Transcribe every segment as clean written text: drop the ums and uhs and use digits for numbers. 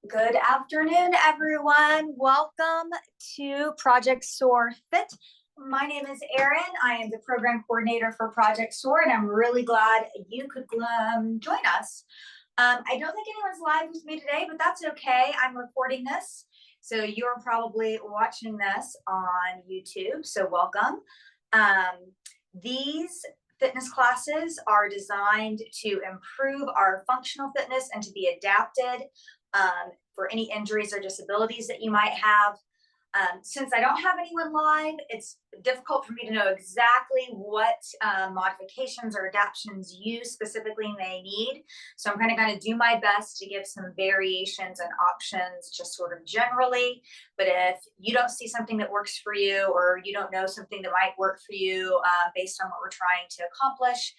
Good afternoon, everyone. Welcome to Project SOAR Fit. My name is Aron. I am the program coordinator for Project SOAR, and I'm really glad you could join us. I don't think anyone's live with me today, but that's okay. I'm recording this, so you're probably watching this on YouTube, so welcome. These fitness classes are designed to improve our functional fitness and to be adapted for any injuries or disabilities that you might have. Since I don't have anyone live, it's difficult for me to know exactly what modifications or adaptations you specifically may need. So I'm kind of going to do my best to give some variations and options just sort of generally. But if you don't see something that works for you, or you don't know something that might work for you based on what we're trying to accomplish,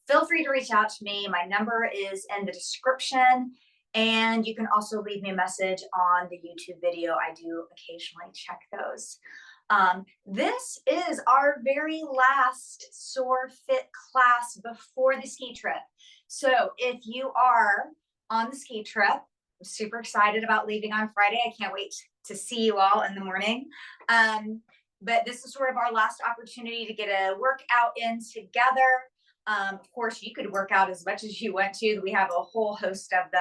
feel free to reach out to me. My number is in the description. And you can also leave me a message on the YouTube video. I do occasionally check those. This is our very last SOAR Fit class before the ski trip. So if you are on the ski trip, I'm super excited about leaving on Friday. I can't wait to see you all in the morning. But this is sort of our last opportunity to get a workout in together. Of course, you could work out as much as you want to. We have a whole host of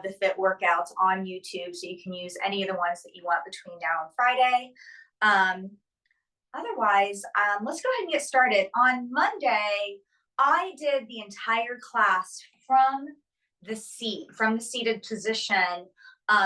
the fit workouts on YouTube, so you can use any of the ones that you want between now and Friday. Otherwise, let's go ahead and get started. On Monday, I did the entire class from the seated position,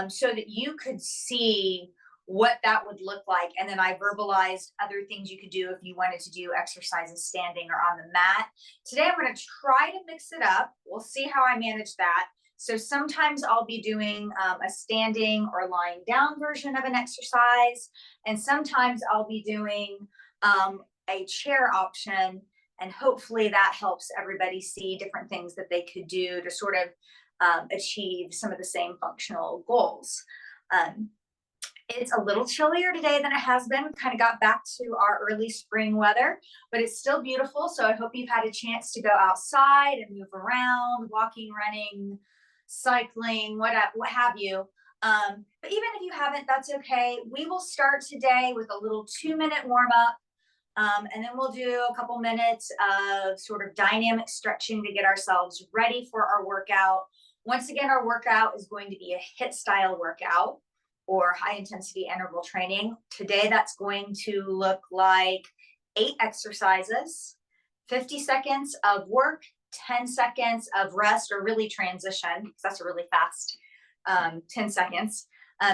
so that you could see what that would look like. And then I verbalized other things you could do if you wanted to do exercises standing or on the mat. Today, I'm going to try to mix it up. We'll see how I manage that. So sometimes I'll be doing a standing or lying down version of an exercise. And sometimes I'll be doing a chair option. And hopefully that helps everybody see different things that they could do to sort of achieve some of the same functional goals. It's a little chillier today than it has been. We kind of got back to our early spring weather, but it's still beautiful. So I hope you've had a chance to go outside and move around, walking, running, cycling, what have you. But even if you haven't, that's okay. We will start today with a little 2-minute warm up. And then we'll do a couple minutes of sort of dynamic stretching to get ourselves ready for our workout. Once again, our workout is going to be a HIIT style workout, or high intensity interval training. Today, that's going to look like 8 exercises, 50 seconds of work, 10 seconds of rest, or really transition, because that's a really fast 10 seconds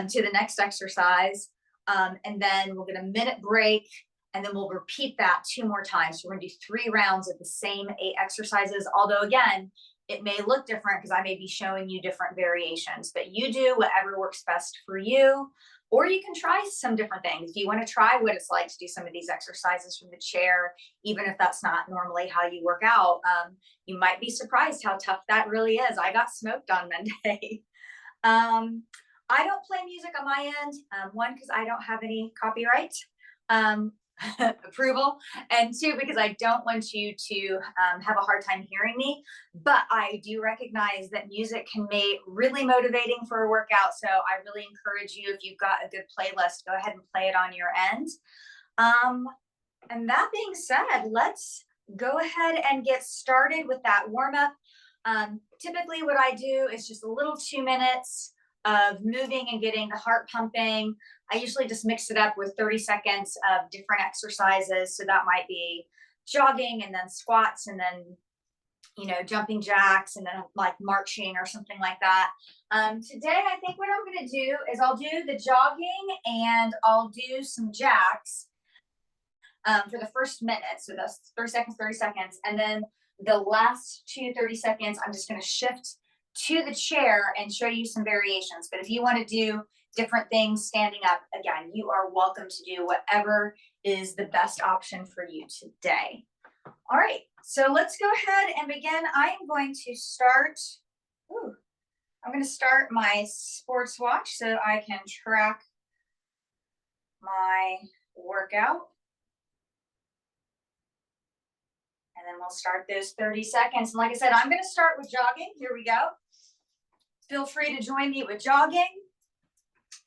to the next exercise. And then we'll get a minute break, and then we'll repeat that 2 more times. So we're gonna do 3 rounds of the same 8 exercises, although again, it may look different because I may be showing you different variations, but you do whatever works best for you, or you can try some different things. If you want to try what it's like to do some of these exercises from the chair, even if that's not normally how you work out, you might be surprised how tough that really is. I got smoked on Monday. I don't play music on my end, one, because I don't have any copyright approval, and 2, because I don't want you to have a hard time hearing me. But I do recognize that music can be really motivating for a workout, so I really encourage you, if you've got a good playlist, go ahead and play it on your end. And that being said, let's go ahead and get started with that warm-up. Typically what I do is just a little 2 minutes of moving and getting the heart pumping. I usually just mix it up with 30 seconds of different exercises. So that might be jogging, and then squats, and then, you know, jumping jacks, and then like marching or something like that. Today, I think what I'm going to do is I'll do the jogging and I'll do some jacks for the first minute. So that's 30 seconds. And then the last 30 seconds, I'm just going to shift to the chair and show you some variations. But if you want to do different things standing up, again, you are welcome to do whatever is the best option for you today. All right, so let's go ahead and begin. I am going to start, I'm going to start my sports watch so I can track my workout. And then we'll start those 30 seconds. And like I said, I'm going to start with jogging. Here we go. Feel free to join me with jogging,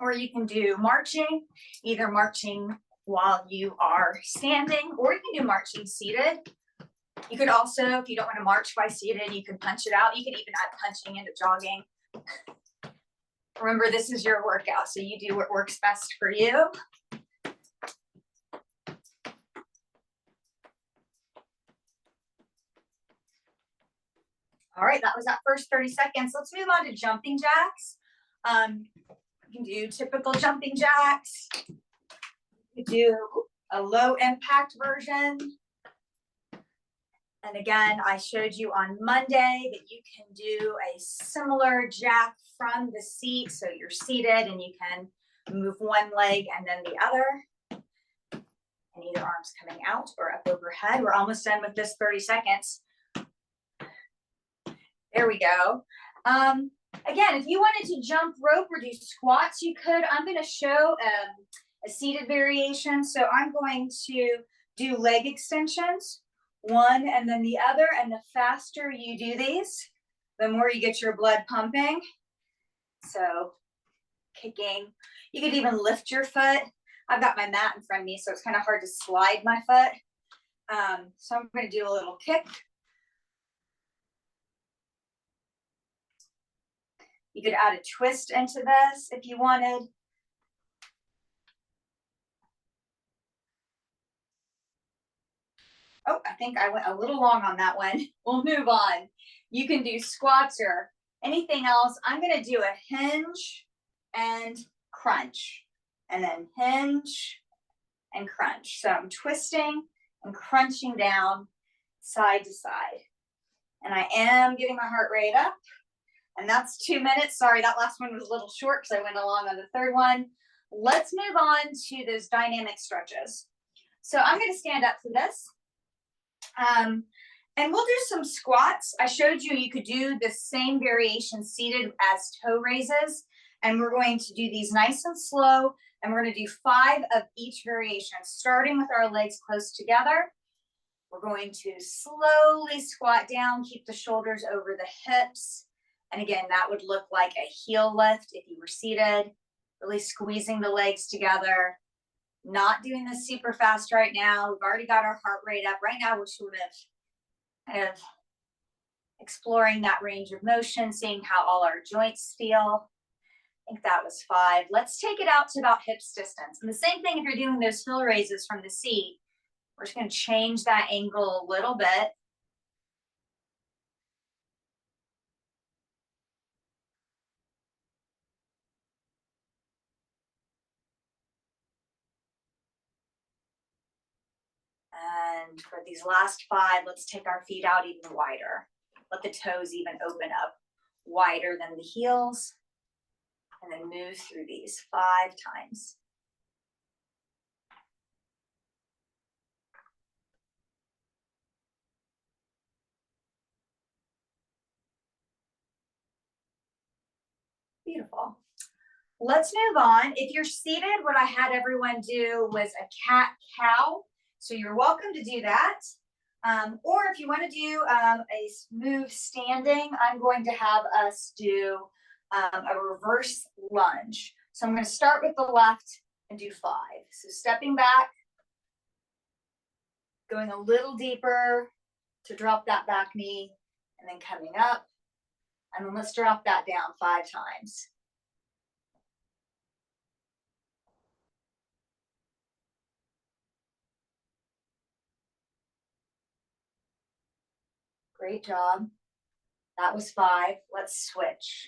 or you can do marching, either marching while you are standing, or you can do marching seated. You could also, if you don't want to march by seated, you can punch it out. You can even add punching into jogging. Remember, this is your workout, so you do what works best for you. All right, that was that first 30 seconds. Let's move on to jumping jacks. You can do typical jumping jacks. You do a low impact version. And again, I showed you on Monday that you can do a similar jack from the seat. So you're seated and you can move one leg and then the other. And either arm's coming out or up overhead. We're almost done with this 30 seconds. There we go. Again, if you wanted to jump rope or do squats, you could. I'm going to show a seated variation. So I'm going to do leg extensions, one and then the other. And the faster you do these, the more you get your blood pumping. So kicking, you could even lift your foot. I've got my mat in front of me, so it's kind of hard to slide my foot. So I'm going to do a little kick. You could add a twist into this if you wanted. Oh, I think I went a little long on that one. We'll move on. You can do squats or anything else. I'm going to do a hinge and crunch, and then hinge and crunch. So I'm twisting and crunching down side to side. And I am getting my heart rate up. And that's 2 minutes. Sorry, that last one was a little short because I went along on the third one. Let's move on to those dynamic stretches. So I'm going to stand up for this. And we'll do some squats. I showed you could do the same variation seated as toe raises. And we're going to do these nice and slow. And we're going to do 5 of each variation, starting with our legs close together. We're going to slowly squat down, keep the shoulders over the hips. And again, that would look like a heel lift if you were seated, really squeezing the legs together. Not doing this super fast right now. We've already got our heart rate up. Right now, we're sort of kind of exploring that range of motion, seeing how all our joints feel. I think that was 5. Let's take it out to about hips distance. And the same thing if you're doing those heel raises from the seat. We're just going to change that angle a little bit. And for these last 5, let's take our feet out even wider. Let the toes even open up wider than the heels. And then move through these 5 times. Beautiful. Let's move on. If you're seated, what I had everyone do was a cat-cow. So you're welcome to do that. Or if you want to do a smooth standing, I'm going to have us do a reverse lunge. So I'm going to start with the left and do 5. So stepping back, going a little deeper to drop that back knee, and then coming up. And then let's drop that down 5 times. Great job. That was 5. Let's switch.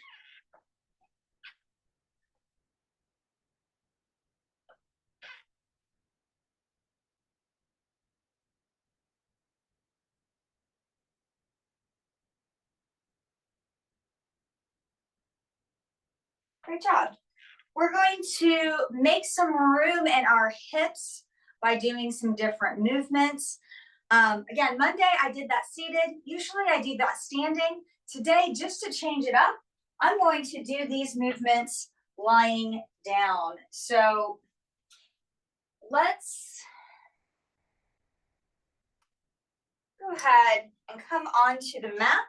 Great job. We're going to make some room in our hips by doing some different movements. Again, Monday I did that seated. Usually I do that standing. Today, just to change it up, I'm going to do these movements lying down. So let's go ahead and come onto the mat.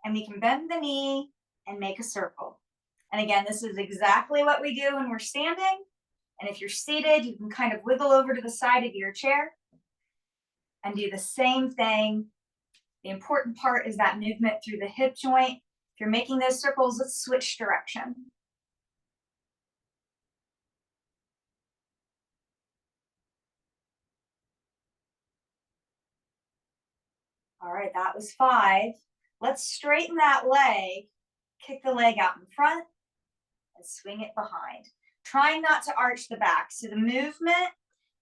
and we can bend the knee and make a circle. And again, this is exactly what we do when we're standing. And if you're seated, you can kind of wiggle over to the side of your chair and do the same thing. The important part is that movement through the hip joint. If you're making those circles, let's switch direction. All right, that was 5. Let's straighten that leg, kick the leg out in front, and swing it behind. Trying not to arch the back. So the movement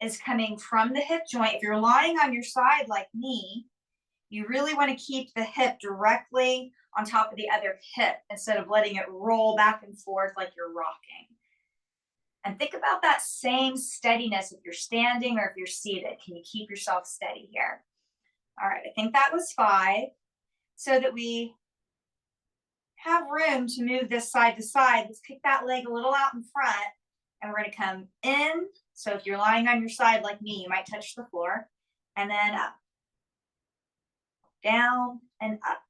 is coming from the hip joint. If you're lying on your side like me, you really want to keep the hip directly on top of the other hip instead of letting it roll back and forth like you're rocking. And think about that same steadiness if you're standing or if you're seated. Can you keep yourself steady here? All right, I think that was 5. So that we have room to move this side to side, let's kick that leg a little out in front, and we're going to come in. So if you're lying on your side like me, you might touch the floor, and then up, down, and up.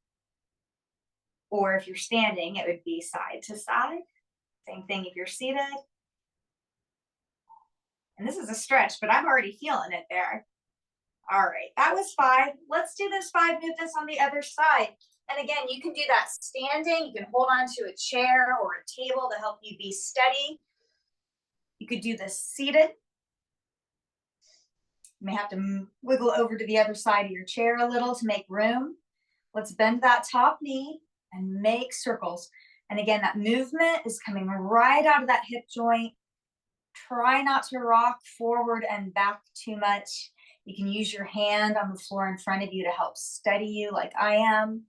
Or if you're standing, it would be side to side. Same thing if you're seated. And this is a stretch, but I'm already feeling it there. All right, that was 5. Let's do those 5 movements on the other side. And again, you can do that standing. You can hold on to a chair or a table to help you be steady. You could do this seated. You may have to wiggle over to the other side of your chair a little to make room. Let's bend that top knee and make circles. And again, that movement is coming right out of that hip joint. Try not to rock forward and back too much. You can use your hand on the floor in front of you to help steady you like I am.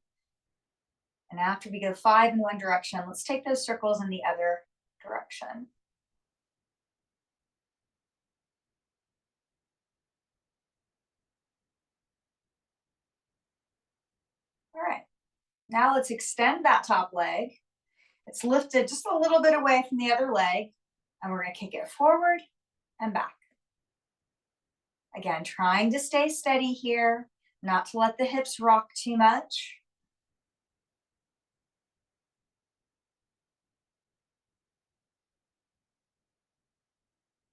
And after we go 5 in one direction, let's take those circles in the other direction. All right, now let's extend that top leg. It's lifted just a little bit away from the other leg, and we're going to kick it forward and back. Again, trying to stay steady here, not to let the hips rock too much.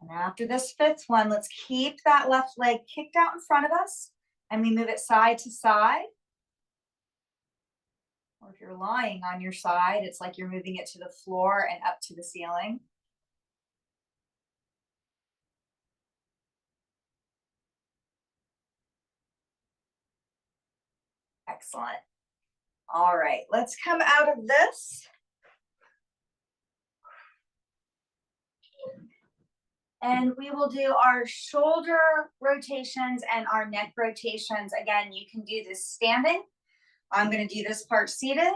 And after this 5th one, let's keep that left leg kicked out in front of us, and we move it side to side. Or if you're lying on your side, it's like you're moving it to the floor and up to the ceiling. Excellent. All right, let's come out of this. And we will do our shoulder rotations and our neck rotations. Again, you can do this standing. I'm going to do this part seated.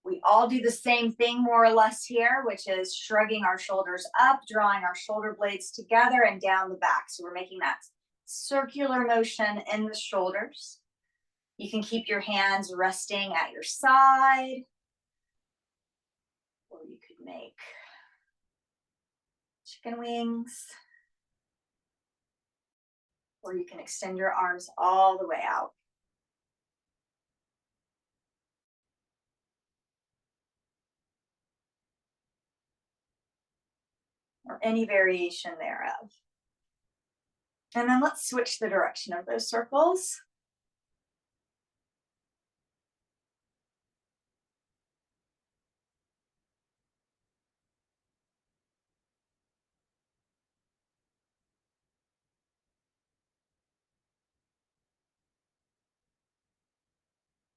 We all do the same thing more or less here, which is shrugging our shoulders up, drawing our shoulder blades together and down the back. So we're making that circular motion in the shoulders. You can keep your hands resting at your side, or you could make chicken wings, or you can extend your arms all the way out. Or any variation thereof. And then let's switch the direction of those circles.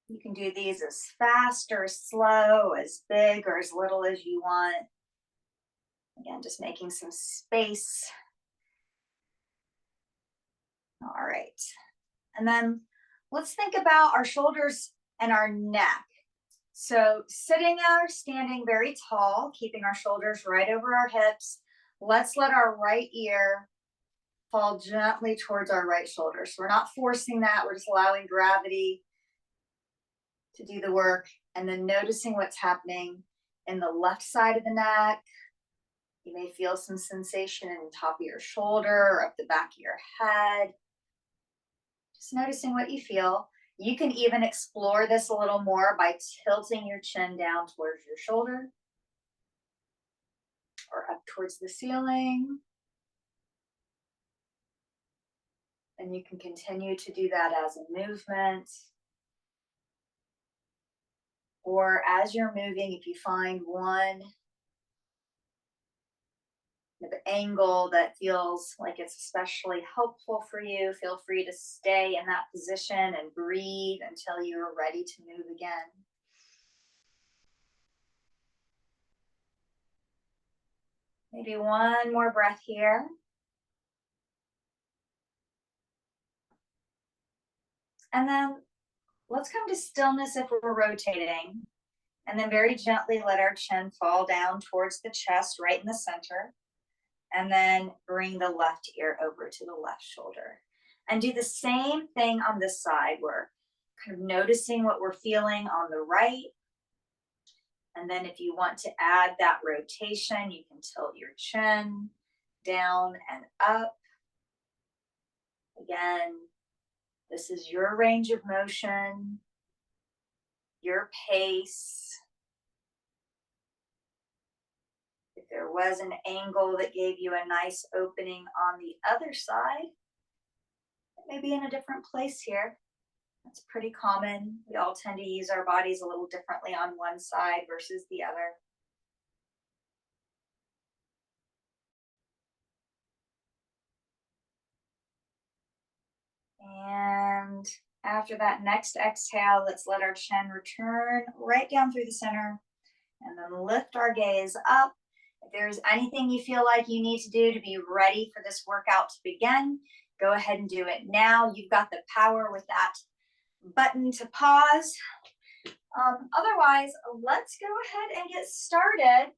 You can do these as fast or as slow, as big or as little as you want. Again, just making some space. All right. And then let's think about our shoulders and our neck. So sitting or standing very tall, keeping our shoulders right over our hips. Let's let our right ear fall gently towards our right shoulder. So we're not forcing that. We're just allowing gravity to do the work, and then noticing what's happening in the left side of the neck. You may feel some sensation in the top of your shoulder or up the back of your head. Just noticing what you feel. You can even explore this a little more by tilting your chin down towards your shoulder or up towards the ceiling. And you can continue to do that as a movement. Or as you're moving, if you find one angle that feels like it's especially helpful for you, feel free to stay in that position and breathe until you're ready to move again. Maybe one more breath here. And then let's come to stillness if we're rotating. And then very gently let our chin fall down towards the chest, right in the center. And then bring the left ear over to the left shoulder. And do the same thing on this side. We're kind of noticing what we're feeling on the right. And then if you want to add that rotation, you can tilt your chin down and up. Again, this is your range of motion, your pace. If there was an angle that gave you a nice opening on the other side, it may be in a different place here. That's pretty common. We all tend to use our bodies a little differently on one side versus the other. And after that next exhale, let's let our chin return right down through the center and then lift our gaze up. If there's anything you feel like you need to do to be ready for this workout to begin, go ahead and do it now. You've got the power with that button to pause. Otherwise, let's go ahead and get started.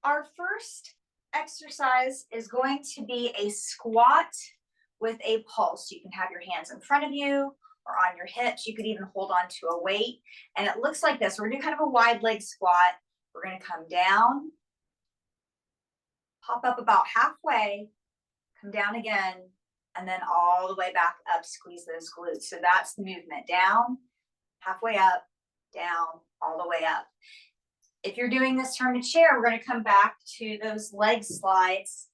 Our first exercise is going to be a squat with a pulse. You can have your hands in front of you or on your hips. You could even hold on to a weight. And it looks like this. We're gonna do kind of a wide leg squat. We're gonna come down, pop up about halfway, come down again, and then all the way back up, squeeze those glutes. So that's the movement. Down, halfway up, down, all the way up. If you're doing this turn to chair, we're gonna come back to those leg slides.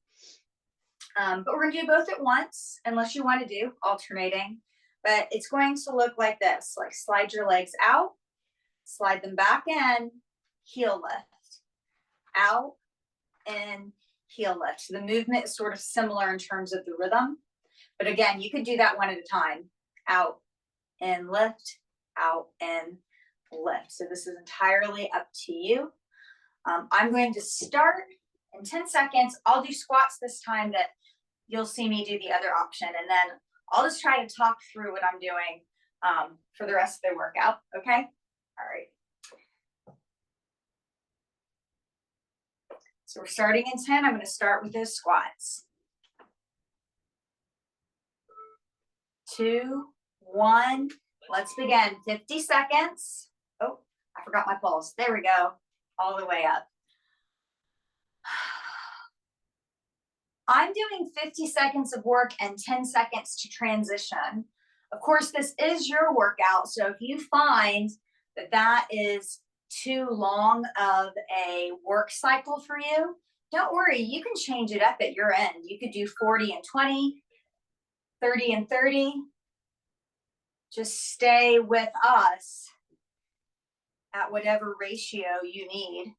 But we're gonna do both at once, unless you wanna do alternating. But it's going to look like this, like slide your legs out, slide them back in, heel lift, out, in, heel lift. So the movement is sort of similar in terms of the rhythm. But again, you could do that one at a time. Out, in, lift, out, in, lift. So this is entirely up to you. I'm going to start in 10 seconds. I'll do squats this time that you'll see me do the other option. And then I'll just try to talk through what I'm doing for the rest of the workout. Okay? All right. So we're starting in 10. I'm going to start with those squats. 2, 1. Let's begin. 50 seconds. Oh, I forgot my pulse. There we go. All the way up. I'm doing 50 seconds of work and 10 seconds to transition. Of course, this is your workout. So if you find that that is too long of a work cycle for you, don't worry. You can change it up at your end. You could do 40 and 20, 30 and 30. Just stay with us at whatever ratio you need.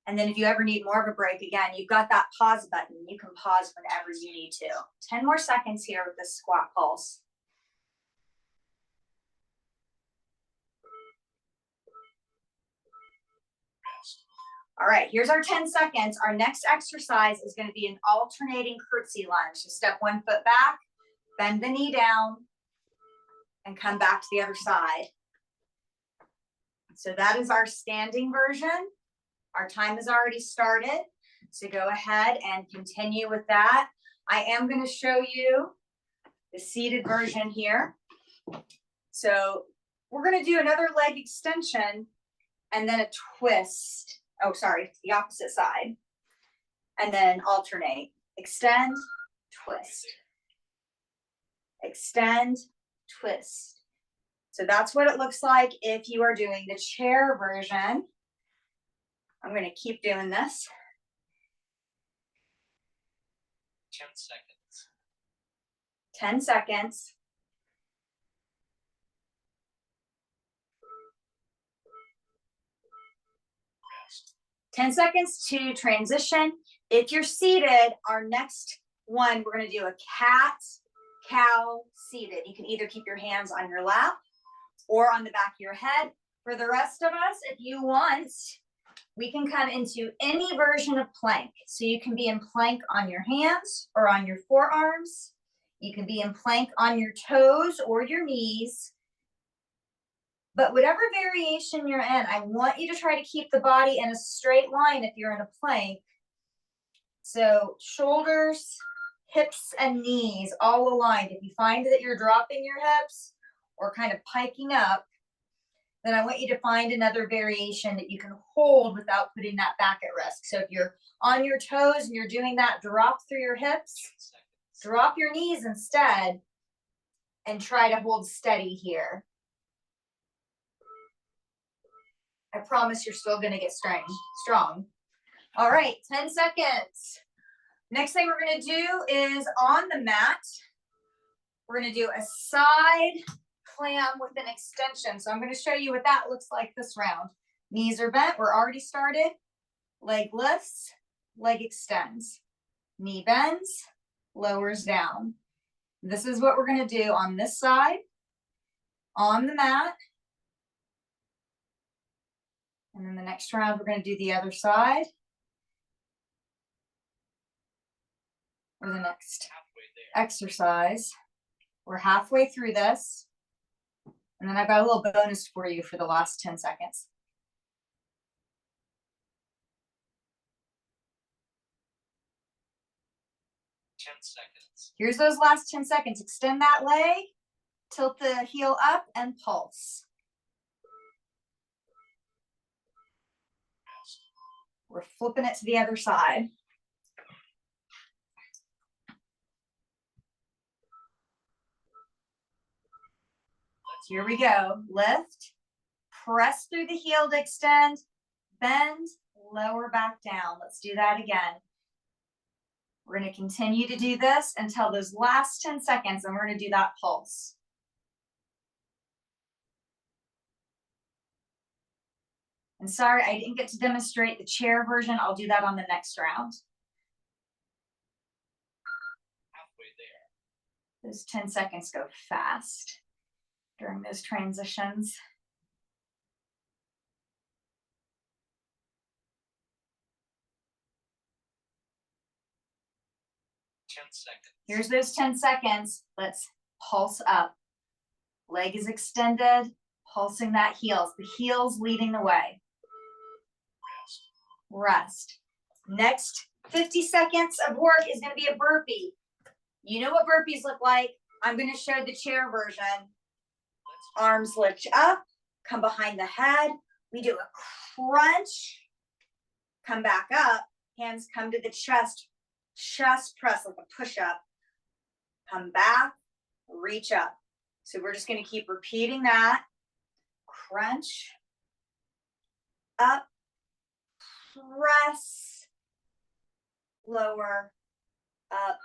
And then if you ever need more of a break, again, you've got that pause button. You can pause whenever you need to. 10 more seconds here with this squat pulse. All right, here's our 10 seconds. Our next exercise is going to be an alternating curtsy lunge. So step one foot back, bend the knee down, and come back to the other side. So that is our standing version. Our time has already started. So go ahead and continue with that. I am going to show you the seated version here. So we're going to do another leg extension and then a twist. Oh, sorry, the opposite side. And then alternate. Extend, twist. Extend, twist. So that's what it looks like if you are doing the chair version. I'm going to keep doing this. 10 seconds. 10 seconds. Rest. 10 seconds to transition. If you're seated, our next one, we're going to do a cat, cow, seated. You can either keep your hands on your lap or on the back of your head. For the rest of us, if you want, we can come into any version of plank. So you can be in plank on your hands or on your forearms. You can be in plank on your toes or your knees. But whatever variation you're in, I want you to try to keep the body in a straight line if you're in a plank. So shoulders, hips, and knees all aligned. If you find that you're dropping your hips or kind of piking up, then I want you to find another variation that you can hold without putting that back at risk. So if you're on your toes and you're doing that, drop through your hips, drop your knees instead, and try to hold steady here. I promise you're still going to get strong. All right, 10 seconds. Next thing we're going to do is on the mat, we're going to do a side clam with an extension. So I'm going to show you what that looks like this round. Knees are bent. We're already started. Leg lifts, leg extends. Knee bends, lowers down. This is what we're going to do on this side, on the mat. And then the next round, we're going to do the other side. Or the next exercise. We're halfway through this. And then I've got a little bonus for you for the last 10 seconds. Here's those last 10 seconds. Extend that leg, tilt the heel up, and pulse. We're flipping it to the other side. Here we go. Lift, press through the heel to extend, bend, lower back down. Let's do that again. We're going to continue to do this until those last 10 seconds, and we're going to do that pulse. And sorry, I didn't get to demonstrate the chair version. I'll do that on the next round. Halfway there. Those 10 seconds go fast during those transitions. Here's those 10 seconds. Let's pulse up. Leg is extended, pulsing that heels. The heels leading the way. Rest. Next 50 seconds of work is going to be a burpee. You know what burpees look like. I'm going to show the chair version. Arms lift up, come behind the head. We do a crunch, come back up, hands come to the chest press like a push-up. Come back, reach up. So we're just going to keep repeating that. Crunch, up, press, lower, up,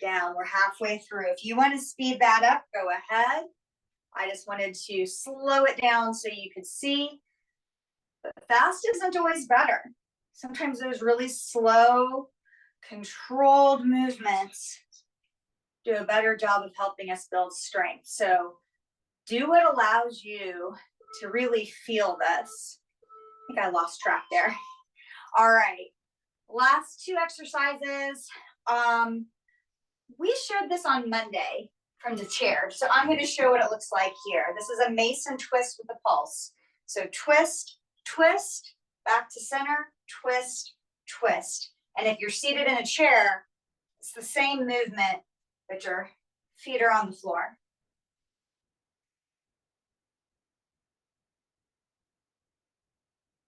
down. We're halfway through. If you want to speed that up, go ahead. I just wanted to slow it down so you could see. But fast isn't always better. Sometimes those really slow, controlled movements do a better job of helping us build strength. So do what allows you to really feel this. I think I lost track there. All right, last two exercises. We showed this on Monday from the chair. So I'm going to show what it looks like here. This is a Mason twist with a pulse. So twist, twist, back to center, twist, twist. And if you're seated in a chair, it's the same movement, but your feet are on the floor.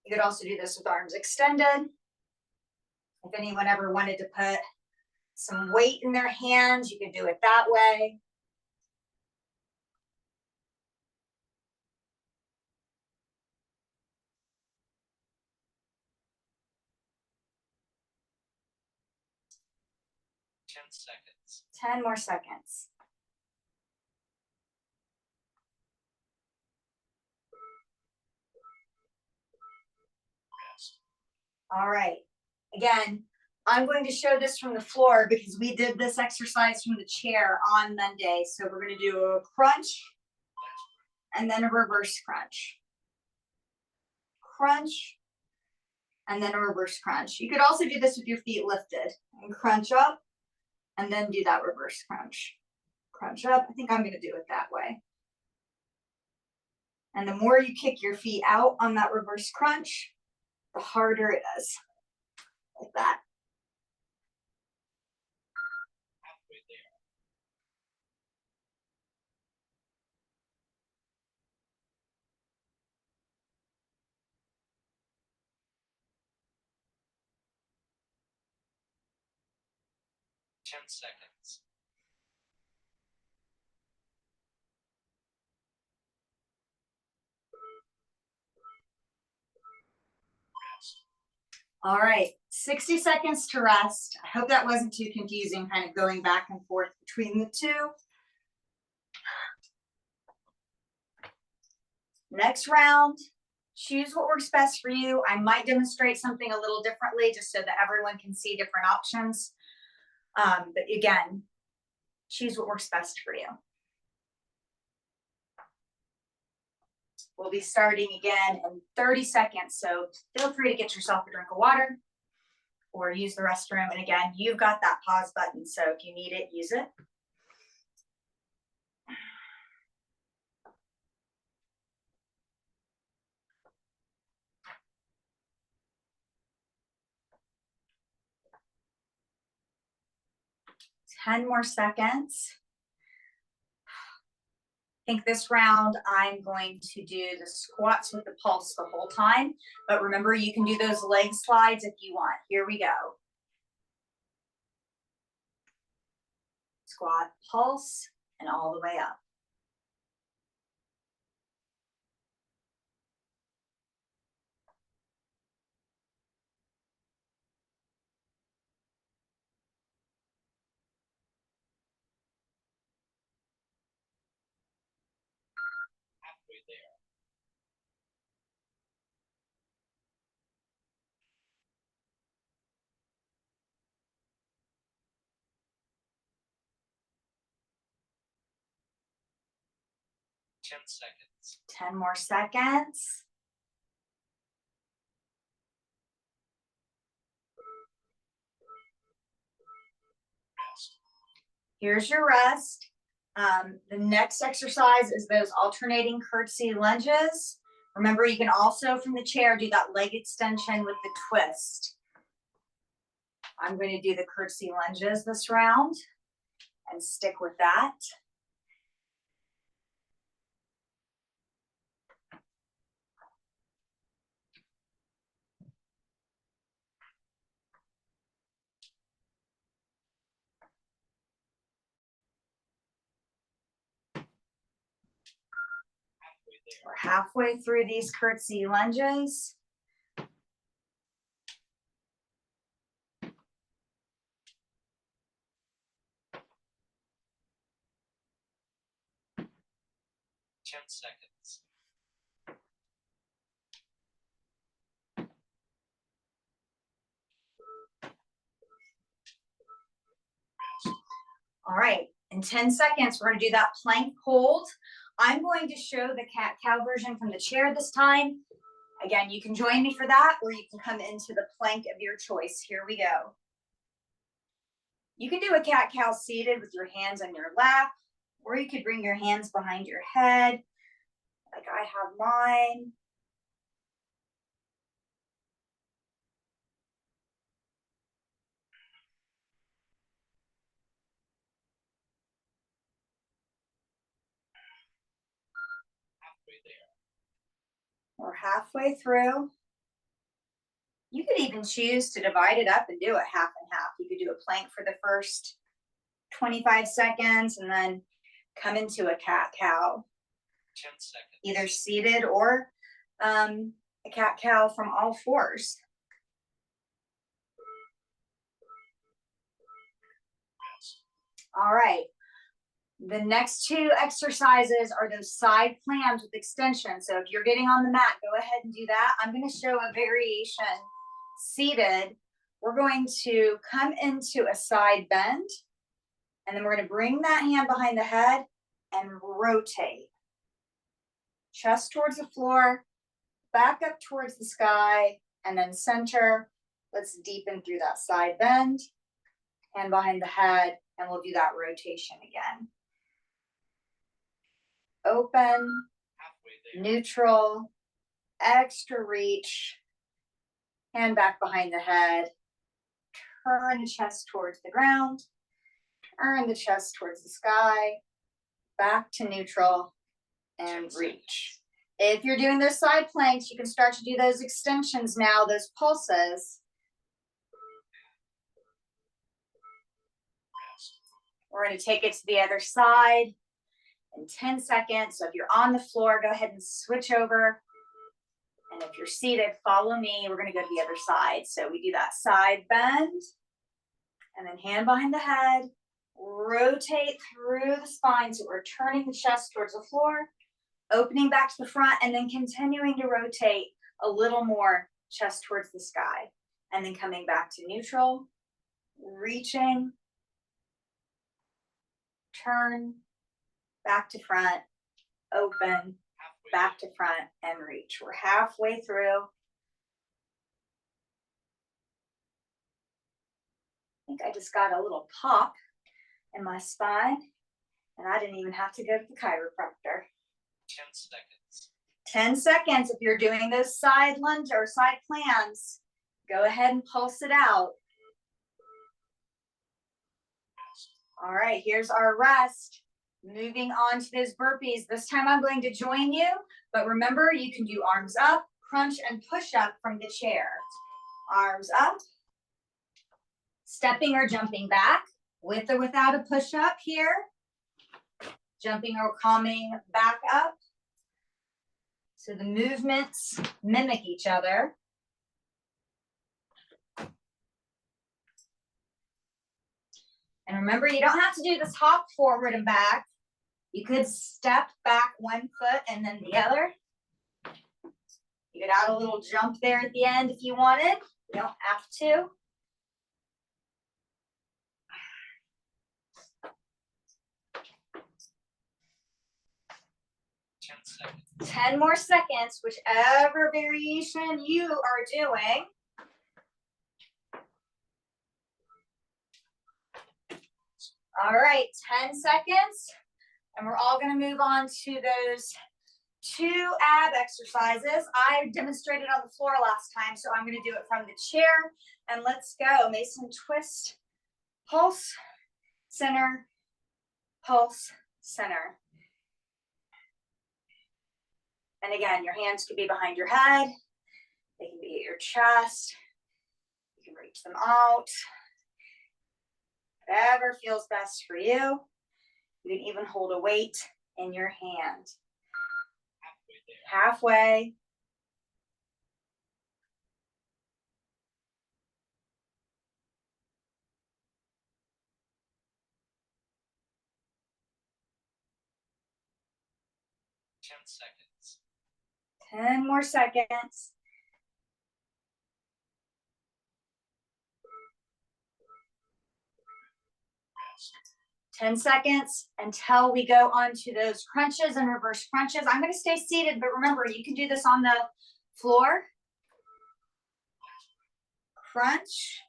You could also do this with arms extended. If anyone ever wanted to put some weight in their hands, you could do it that way. 10 seconds. 10 more seconds. Rest. All right. Again, I'm going to show this from the floor because we did this exercise from the chair on Monday. So we're going to do a crunch and then a reverse crunch. Crunch and then a reverse crunch. You could also do this with your feet lifted and crunch up and then do that reverse crunch. Crunch up. I think I'm going to do it that way. And the more you kick your feet out on that reverse crunch, the harder it is. Like that. Halfway there. Ten seconds. Rest. All right, 60 seconds to rest. I hope that wasn't too confusing, kind of going back and forth between the two. Next round, choose what works best for you. I might demonstrate something a little differently just so that everyone can see different options. But again, choose what works best for you. We'll be starting again in 30 seconds. So feel free to get yourself a drink of water or use the restroom. And again, you've got that pause button. So if you need it, use it. Ten more seconds. I think this round I'm going to do the squats with the pulse the whole time, but remember you can do those leg slides if you want. Here we go. Squat, pulse, and all the way up. Halfway there. Ten seconds. 10 more seconds. Rest. Here's your rest. The next exercise is those alternating curtsy lunges. Remember, you can also from the chair do that leg extension with the twist. I'm going to do the curtsy lunges this round and stick with that. Halfway there. We're halfway through these curtsy lunges. Ten seconds. Rest. All right, in 10 seconds, we're gonna do that plank hold. I'm going to show the cat-cow version from the chair this time. Again, you can join me for that, or you can come into the plank of your choice. Here we go. You can do a cat-cow seated with your hands on your lap, or you could bring your hands behind your head, like I have mine. Halfway there. We're halfway through. You could even choose to divide it up and do it half and half. You could do a plank for the first 25 seconds and then come into a cat-cow, 10 seconds. either seated or a cat-cow from all fours. All right. The next two exercises are those side clams with extension. So if you're getting on the mat, go ahead and do that. I'm going to show a variation seated. We're going to come into a side bend, and then we're going to bring that hand behind the head and rotate. Chest towards the floor, back up towards the sky, and then center. Let's deepen through that side bend, hand behind the head, and we'll do that rotation again. Open, neutral, extra reach, hand back behind the head, turn the chest towards the ground, turn the chest towards the sky, back to neutral, and reach. If you're doing those side planks, you can start to do those extensions now, those pulses. We're going to take it to the other side in 10 seconds. So if you're on the floor, go ahead and switch over. And if you're seated, follow me. We're going to go to the other side. So we do that side bend, and then hand behind the head, rotate through the spine. So we're turning the chest towards the floor, opening back to the front, and then continuing to rotate a little more, chest towards the sky. And then coming back to neutral, reaching, turn, back to front, open, back to front, and reach. We're halfway through. I think I just got a little pop in my spine, and I didn't even have to go to the chiropractor. 10 seconds. 10 seconds. If you're doing those side lunge or side plans, go ahead and pulse it out. All right, here's our rest. Moving on to those burpees. This time I'm going to join you, but remember, you can do arms up, crunch, and push up from the chair. Arms up, stepping or jumping back, with or without a push up here, jumping or coming back up. So the movements mimic each other. And remember, you don't have to do this hop forward and back. You could step back one foot and then the other. You could add a little jump there at the end if you wanted. You don't have to. Seconds. 10 more seconds, whichever variation you are doing. All right, 10 seconds. And we're all going to move on to those 2 ab exercises. I demonstrated on the floor last time, so I'm going to do it from the chair. And let's go. Mason twist, pulse, center, pulse, center. And again, your hands could be behind your head. They can be at your chest. You can reach them out. Whatever feels best for you. You can even hold a weight in your hand. Halfway. Seconds. 10 more seconds. Rest. 10 seconds until we go on to those crunches and reverse crunches. I'm going to stay seated, but remember, you can do this on the floor. Crunch.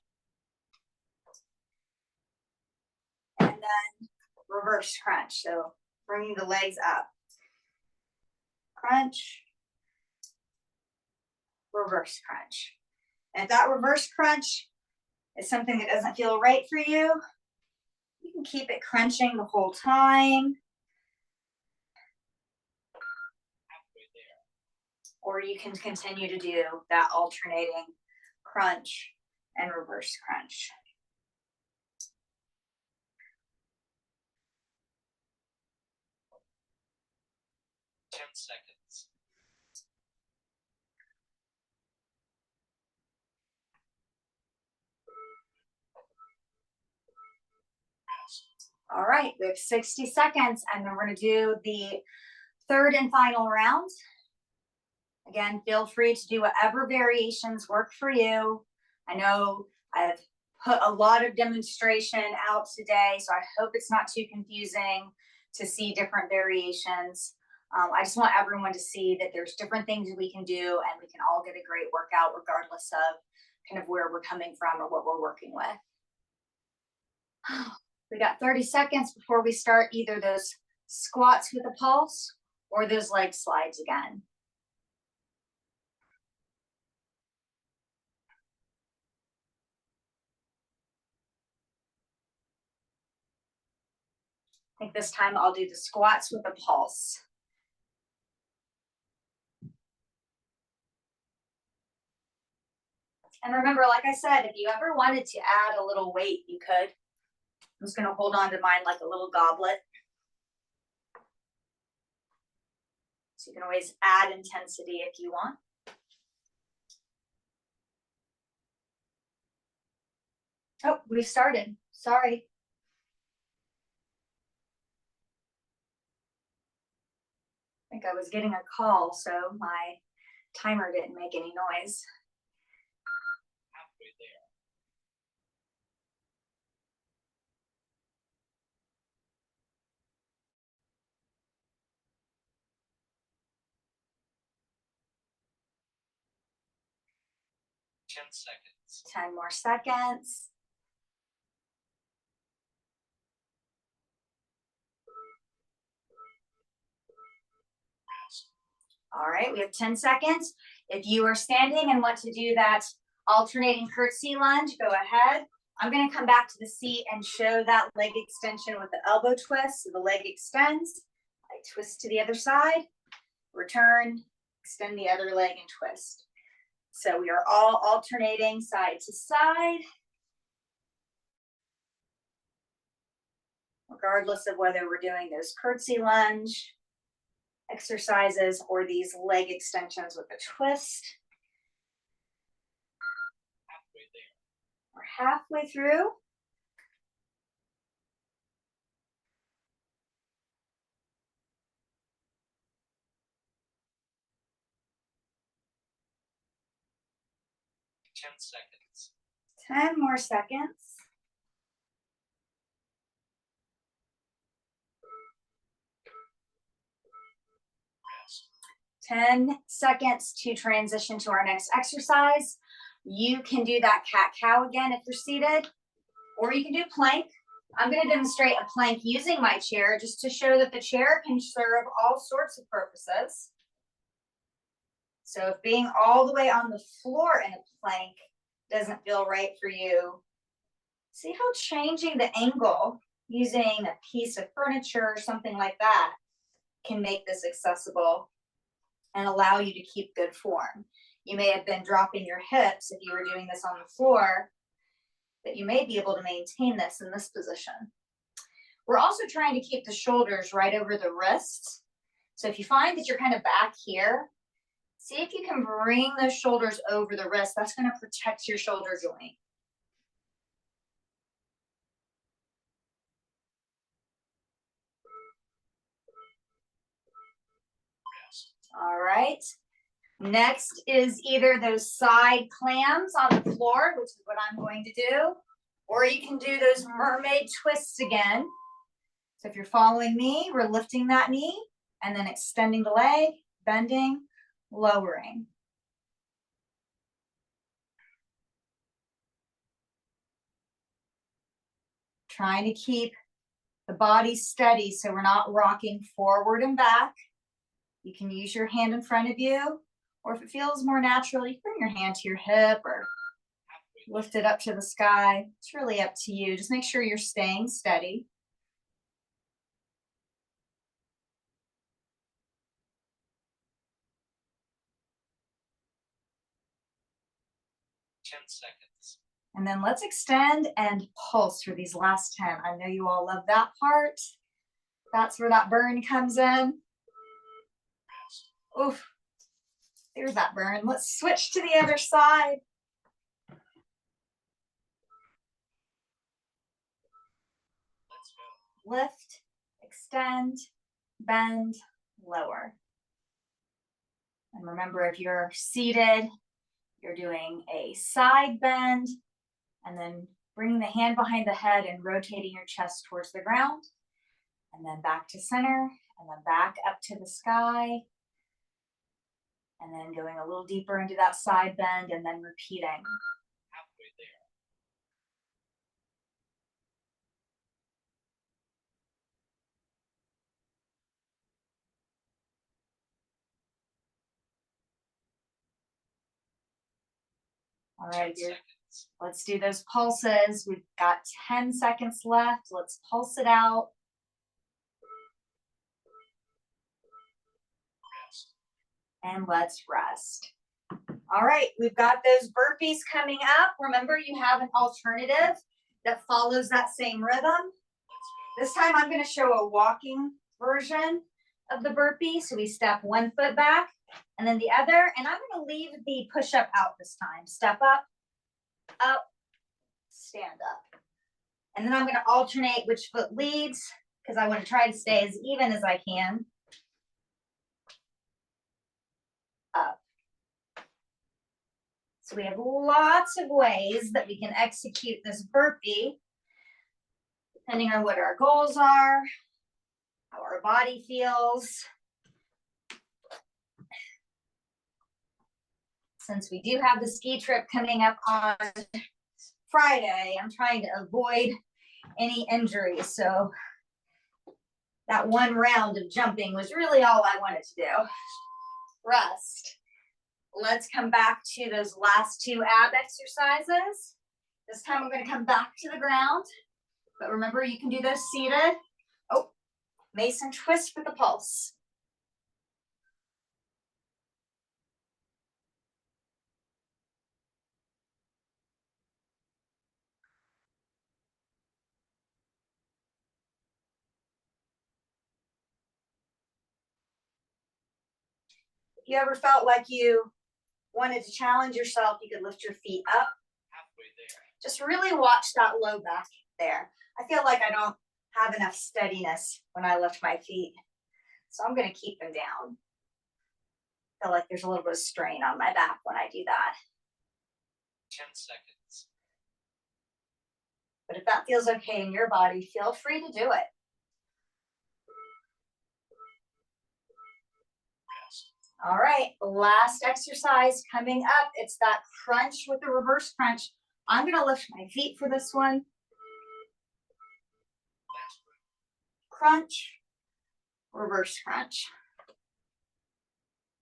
And then reverse crunch. So bringing the legs up. Crunch. Reverse crunch. And if that reverse crunch is something that doesn't feel right for you, you can keep it crunching the whole time. Or you can continue to do that alternating crunch and reverse crunch. Seconds. All right, we have 60 seconds, and then we're going to do the third and final round. Again, feel free to do whatever variations work for you. I know I've put a lot of demonstration out today, so I hope it's not too confusing to see different variations. I just want everyone to see that there's different things we can do, and we can all get a great workout regardless of kind of where we're coming from or what we're working with. We got 30 seconds before we start either those squats with a pulse or those leg slides again. I think this time I'll do the squats with a pulse. And remember, like I said, if you ever wanted to add a little weight, you could. I'm just going to hold on to mine like a little goblet. So you can always add intensity if you want. Oh, we started. Sorry. I think I was getting a call, so my timer didn't make any noise. Halfway there. Ten seconds. 10 more seconds. All right, we have 10 seconds. If you are standing and want to do that alternating curtsy lunge, go ahead. I'm going to come back to the seat and show that leg extension with the elbow twist. So the leg extends, I twist to the other side, return, extend the other leg and twist. So we are all alternating side to side, regardless of whether we're doing those curtsy lunge exercises or these leg extensions with a twist. Halfway there. We're halfway through. Ten seconds. 10 more seconds. Rest. 10 seconds to transition to our next exercise. You can do that cat-cow again if you're seated, or you can do plank. I'm going to demonstrate a plank using my chair just to show that the chair can serve all sorts of purposes. So if being all the way on the floor in a plank doesn't feel right for you, see how changing the angle using a piece of furniture or something like that can make this accessible and allow you to keep good form. You may have been dropping your hips if you were doing this on the floor, but you may be able to maintain this in this position. We're also trying to keep the shoulders right over the wrists. So if you find that you're kind of back here, see if you can bring those shoulders over the wrist. That's going to protect your shoulder joint. All right. Next is either those side clams on the floor, which is what I'm going to do, or you can do those mermaid twists again. So if you're following me, we're lifting that knee and then extending the leg, bending, lowering. Trying to keep the body steady so we're not rocking forward and back. You can use your hand in front of you, or if it feels more natural, you can bring your hand to your hip or lift it up to the sky. It's really up to you. Just make sure you're staying steady. Ten seconds. And then let's extend and pulse for these last 10. I know you all love that part. That's where that burn comes in. Oof, there's that burn. Let's switch to the other side. Let's go. lift, extend, bend, lower. And remember, if you're seated, you're doing a side bend and then bringing the hand behind the head and rotating your chest towards the ground. And then back to center, and then back up to the sky. And then going a little deeper into that side bend and then repeating. Halfway there. All right, 10 seconds. let's do those pulses. We've got 10 seconds left. Let's pulse it out. Rest. And let's rest. All right, we've got those burpees coming up. Remember, you have an alternative that follows that same rhythm. Let's This time I'm going to show a walking version of the burpee. So we step one foot back and then the other, and I'm going to leave the push-up out this time. Step up, stand up. And then I'm going to alternate which foot leads because I want to try to stay as even as I can. Up. So we have lots of ways that we can execute this burpee, depending on what our goals are, how our body feels. Since we do have the ski trip coming up on Friday, I'm trying to avoid any injuries. So that one round of jumping was really all I wanted to do. Rest. Let's come back to those last two ab exercises. This time I'm going to come back to the ground. But remember, you can do those seated. Oh, Mason twist for the pulse. If you ever felt like you wanted to challenge yourself, you could lift your feet up. halfway there. Just really watch that low back there. I feel like I don't have enough steadiness when I lift my feet. So I'm going to keep them down. I feel like there's a little bit of strain on my back when I do that. 10 seconds. But if that feels okay in your body, feel free to do it. Rest. All right, last exercise coming up. It's that crunch with the reverse crunch. I'm going to lift my feet for this one. Last one. Crunch, reverse crunch.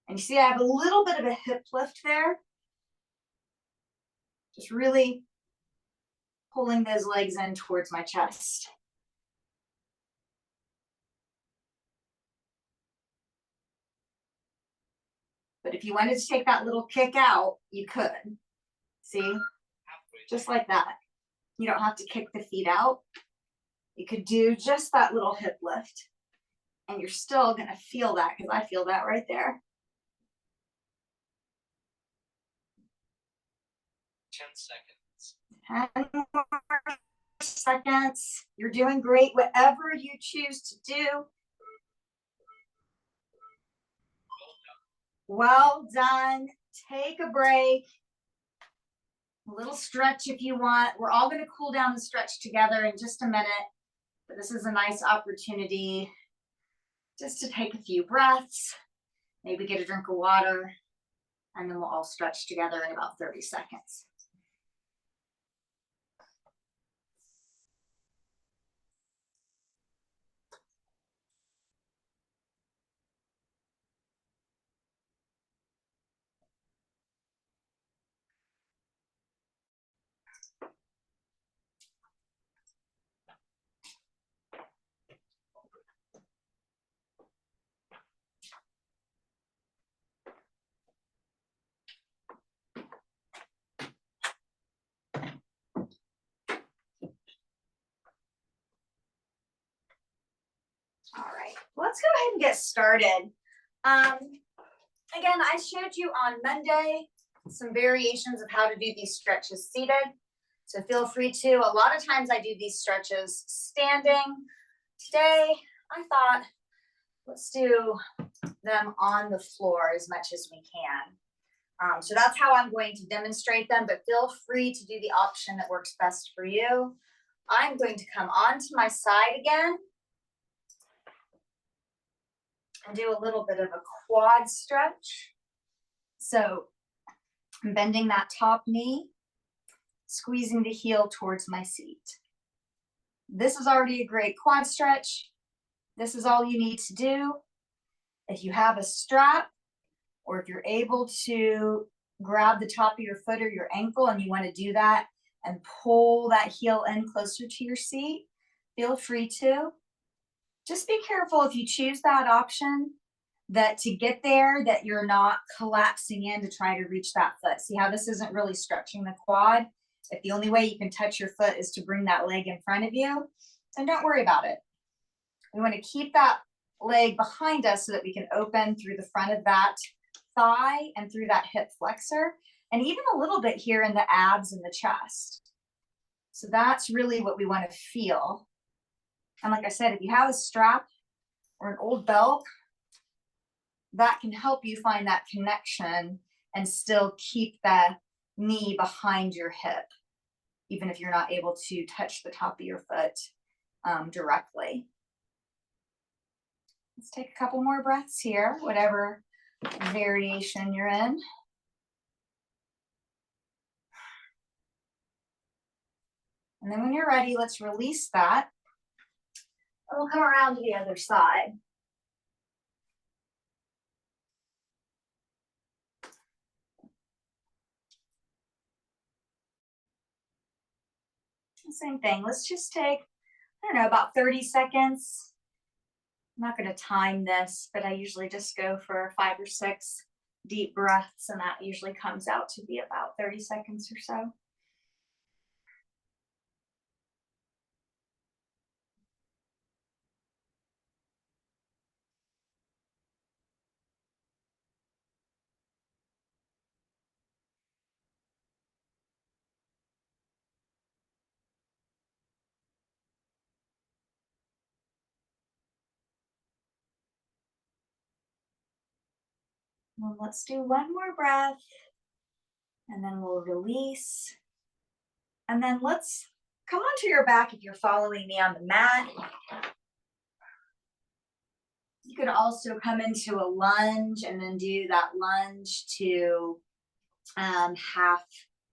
And you see I have a little bit of a hip lift there. Just really pulling those legs in towards my chest. But if you wanted to take that little kick out, you could. See? Halfway Just like that. You don't have to kick the feet out. You could do just that little hip lift. And you're still going to feel that because I feel that right there. 10 seconds. 10 more seconds. You're doing great. Whatever you choose to do. Well done. Take a break. A little stretch if you want. We're all going to cool down and stretch together in just a minute. But this is a nice opportunity just to take a few breaths, maybe get a drink of water, and then we'll all stretch together in about 30 seconds. All right, let's go ahead and get started. Again, I showed you on Monday some variations of how to do these stretches seated. So feel free to. A lot of times I do these stretches standing. Today, I thought, let's do them on the floor as much as we can. So that's how I'm going to demonstrate them, but feel free to do the option that works best for you. I'm going to come onto my side again and do a little bit of a quad stretch. So I'm bending that top knee, squeezing the heel towards my seat. This is already a great quad stretch. This is all you need to do. If you have a strap, or if you're able to grab the top of your foot or your ankle and you want to do that and pull that heel in closer to your seat, feel free to. Just be careful if you choose that option, that to get there, that you're not collapsing in to try to reach that foot. See how this isn't really stretching the quad? If the only way you can touch your foot is to bring that leg in front of you, then don't worry about it. We want to keep that leg behind us so that we can open through the front of that thigh and through that hip flexor, and even a little bit here in the abs and the chest. So that's really what we want to feel. And like I said, if you have a strap or an old belt, that can help you find that connection and still keep the knee behind your hip, even if you're not able to touch the top of your foot directly. Let's take a couple more breaths here, whatever variation you're in. And then when you're ready, let's release that. And we'll come around to the other side. Same thing. Let's just take, I don't know, about 30 seconds. I'm not going to time this, but I usually just go for 5 or 6 deep breaths, and that usually comes out to be about 30 seconds or so. Well, let's do one more breath, and then we'll release. And then let's come onto your back if you're following me on the mat. You could also come into a lunge and then do that lunge to half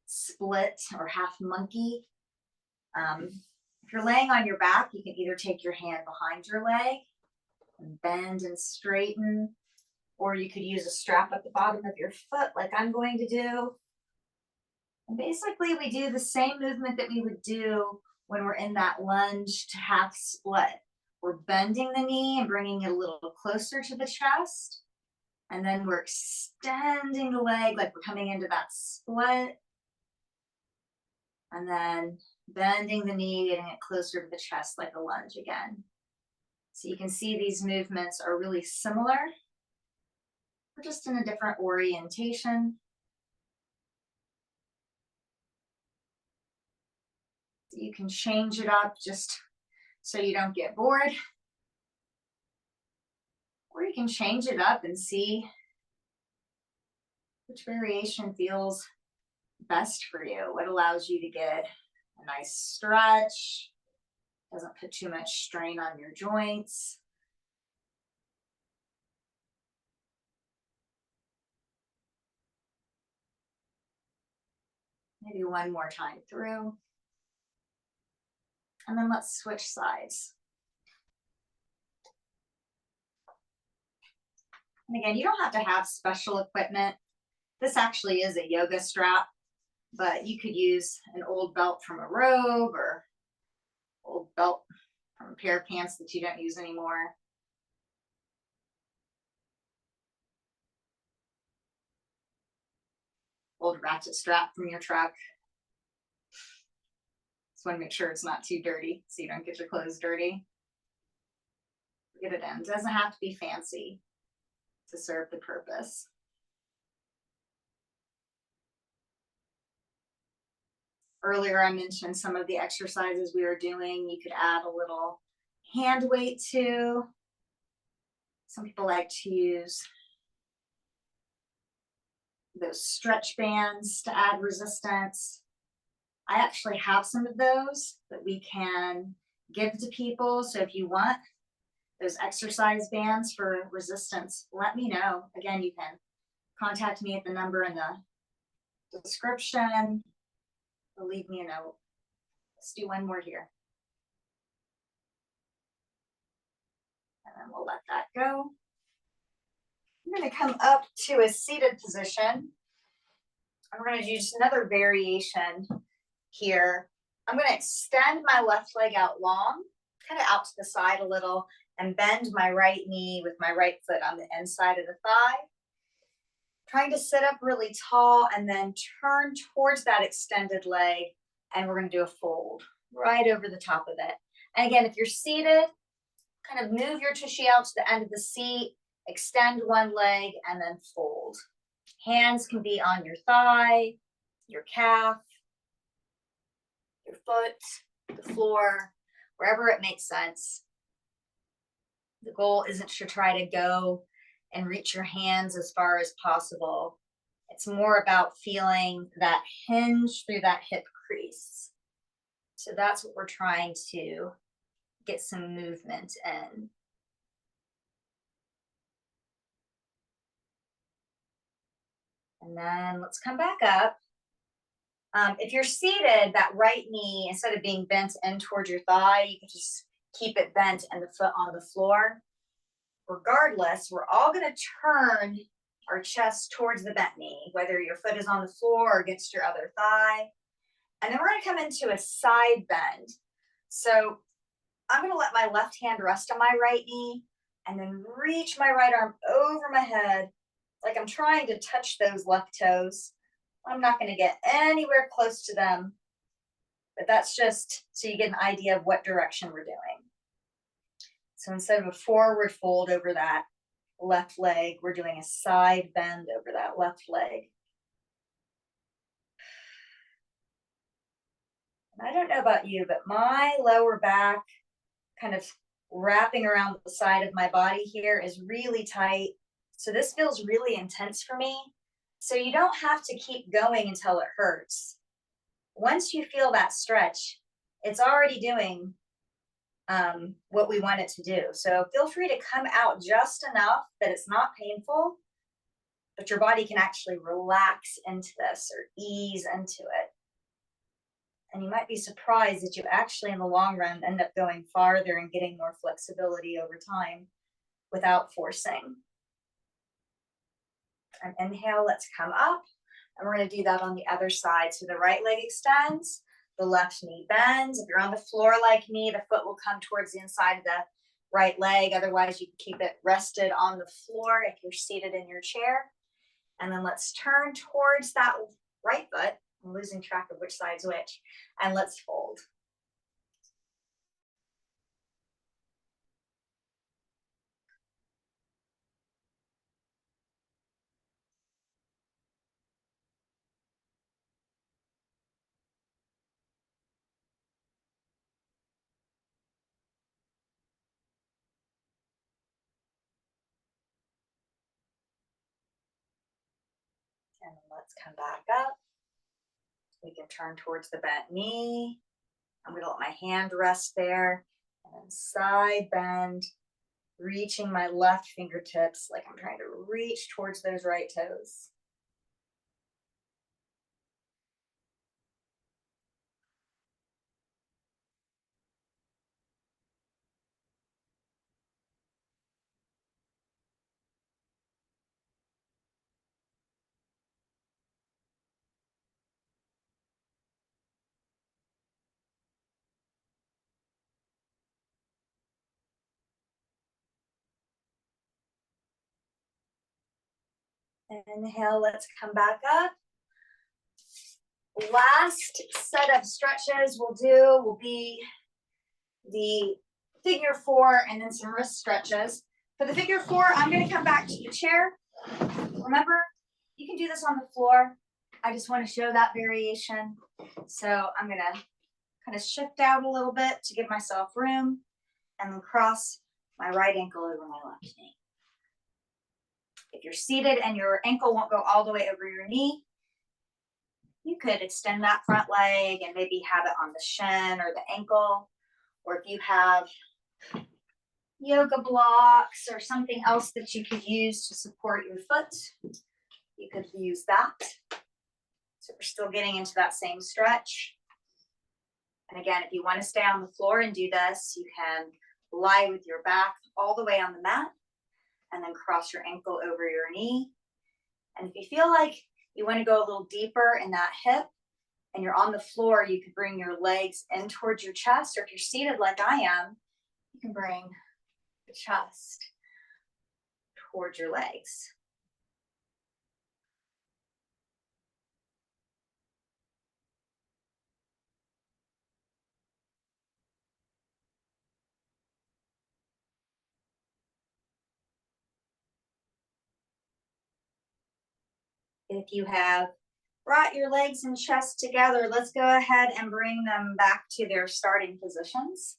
split or half monkey. If you're laying on your back, you can either take your hand behind your leg and bend and straighten, or you could use a strap at the bottom of your foot like I'm going to do. And basically we do the same movement that we would do when we're in that lunge to half split. We're bending the knee and bringing it a little closer to the chest. And then we're extending the leg like we're coming into that split. And then bending the knee, getting it closer to the chest like a lunge again. So you can see these movements are really similar. We're just in a different orientation. You can change it up just so you don't get bored. Or you can change it up and see which variation feels best for you. What allows you to get a nice stretch, doesn't put too much strain on your joints. Maybe one more time through. And then let's switch sides. And again, you don't have to have special equipment. This actually is a yoga strap, but you could use an old belt from a robe or old belt from a pair of pants that you don't use anymore. Old ratchet strap from your truck. Just want to make sure it's not too dirty so you don't get your clothes dirty. Get it in. It doesn't have to be fancy to serve the purpose. Earlier I mentioned some of the exercises we were doing. You could add a little hand weight too. Some people like to use those stretch bands to add resistance. I actually have some of those that we can give to people. So if you want those exercise bands for resistance, let me know. Again, you can contact me at the number in the description or leave me a note. Let's do one more here. And then we'll let that go. I'm going to come up to a seated position. And we're going to do just another variation here. I'm going to extend my left leg out long, kind of out to the side a little, and bend my right knee with my right foot on the inside of the thigh. Trying to sit up really tall and then turn towards that extended leg. And we're going to do a fold right over the top of it. And again, if you're seated, kind of move your tushy out to the end of the seat, extend one leg, and then fold. Hands can be on your thigh, your calf, your foot, the floor, wherever it makes sense. The goal isn't to try to go and reach your hands as far as possible. It's more about feeling that hinge through that hip crease. So that's what we're trying to get some movement in. And then let's come back up. If you're seated, that right knee, instead of being bent in towards your thigh, you can just keep it bent and the foot on the floor. Regardless, we're all going to turn our chest towards the bent knee, whether your foot is on the floor or against your other thigh. And then we're going to come into a side bend. So I'm going to let my left hand rest on my right knee and then reach my right arm over my head like I'm trying to touch those left toes. I'm not going to get anywhere close to them, but that's just so you get an idea of what direction we're doing. So instead of a forward fold over that left leg, we're doing a side bend over that left leg. And I don't know about you, but my lower back kind of wrapping around the side of my body here is really tight. So this feels really intense for me. So you don't have to keep going until it hurts. Once you feel that stretch, it's already doing what we want it to do. So feel free to come out just enough that it's not painful, but your body can actually relax into this or ease into it. And you might be surprised that you actually, in the long run, end up going farther and getting more flexibility over time without forcing. And inhale, let's come up. And we're going to do that on the other side. So the right leg extends, the left knee bends. If you're on the floor like me, the foot will come towards the inside of the right leg. Otherwise, you can keep it rested on the floor if you're seated in your chair. And then let's turn towards that right foot. I'm losing track of which side's which. And let's fold. And then let's come back up. We can turn towards the bent knee. I'm going to let my hand rest there. And then side bend, reaching my left fingertips like I'm trying to reach towards those right toes. Inhale, let's come back up. Last set of stretches will be the figure four and then some wrist stretches. For the figure four, I'm going to come back to the chair. Remember, you can do this on the floor. I just want to show that variation. So I'm going to kind of shift out a little bit to give myself room. and then cross my right ankle over my left knee. If you're seated and your ankle won't go all the way over your knee, you could extend that front leg and maybe have it on the shin or the ankle. Or if you have yoga blocks or something else that you could use to support your foot, you could use that. So we're still getting into that same stretch. And again, if you want to stay on the floor and do this, you can lie with your back all the way on the mat and then cross your ankle over your knee. And if you feel like you want to go a little deeper in that hip and you're on the floor, you could bring your legs in towards your chest, or if you're seated like I am, you can bring the chest towards your legs. If you have brought your legs and chest together, let's go ahead and bring them back to their starting positions.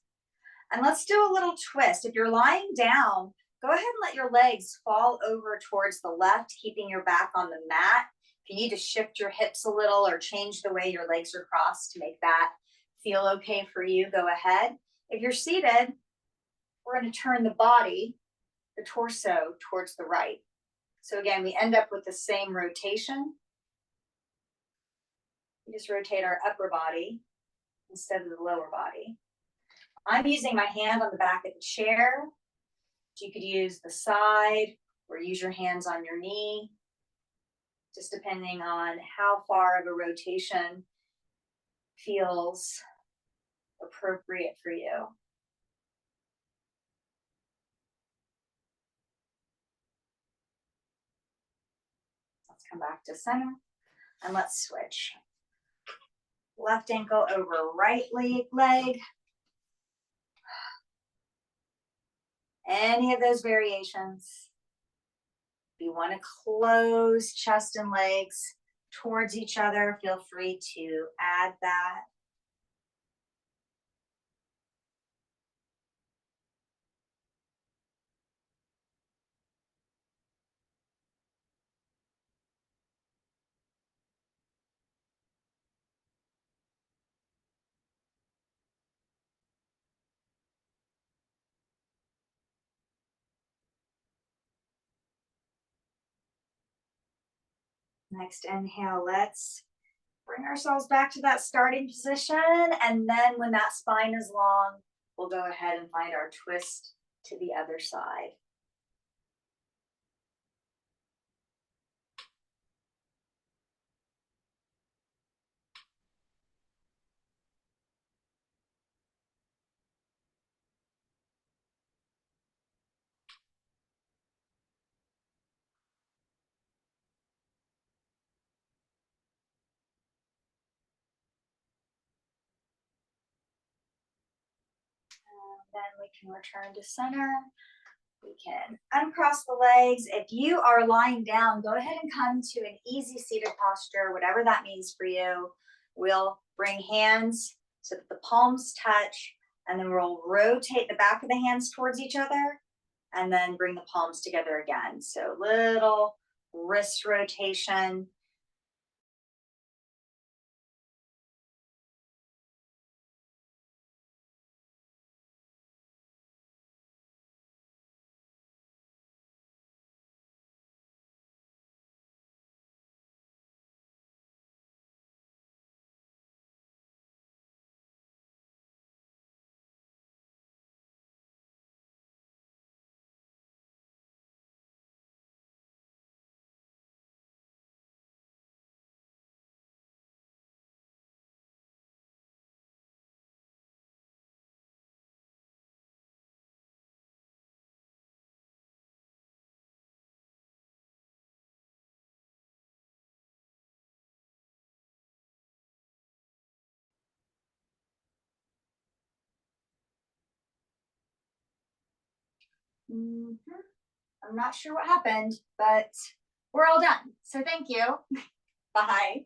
And let's do a little twist. If you're lying down, go ahead and let your legs fall over towards the left, keeping your back on the mat. If you need to shift your hips a little or change the way your legs are crossed to make that feel okay for you, go ahead. If you're seated, we're going to turn the body, the torso, towards the right. So again, we end up with the same rotation. We just rotate our upper body instead of the lower body. I'm using my hand on the back of the chair. You could use the side or use your hands on your knee, just depending on how far of a rotation feels appropriate for you. Let's come back to center and let's switch. Left ankle over right leg. Any of those variations. If you want to close chest and legs towards each other, feel free to add that. Next inhale, let's bring ourselves back to that starting position. And then when that spine is long, we'll go ahead and find our twist to the other side. Then we can return to center. We can uncross the legs. If you are lying down, go ahead and come to an easy seated posture, whatever that means for you. We'll bring hands so that the palms touch, and then we'll rotate the back of the hands towards each other, and then bring the palms together again. So little wrist rotation. I'm not sure what happened, but we're all done. So thank you. Bye.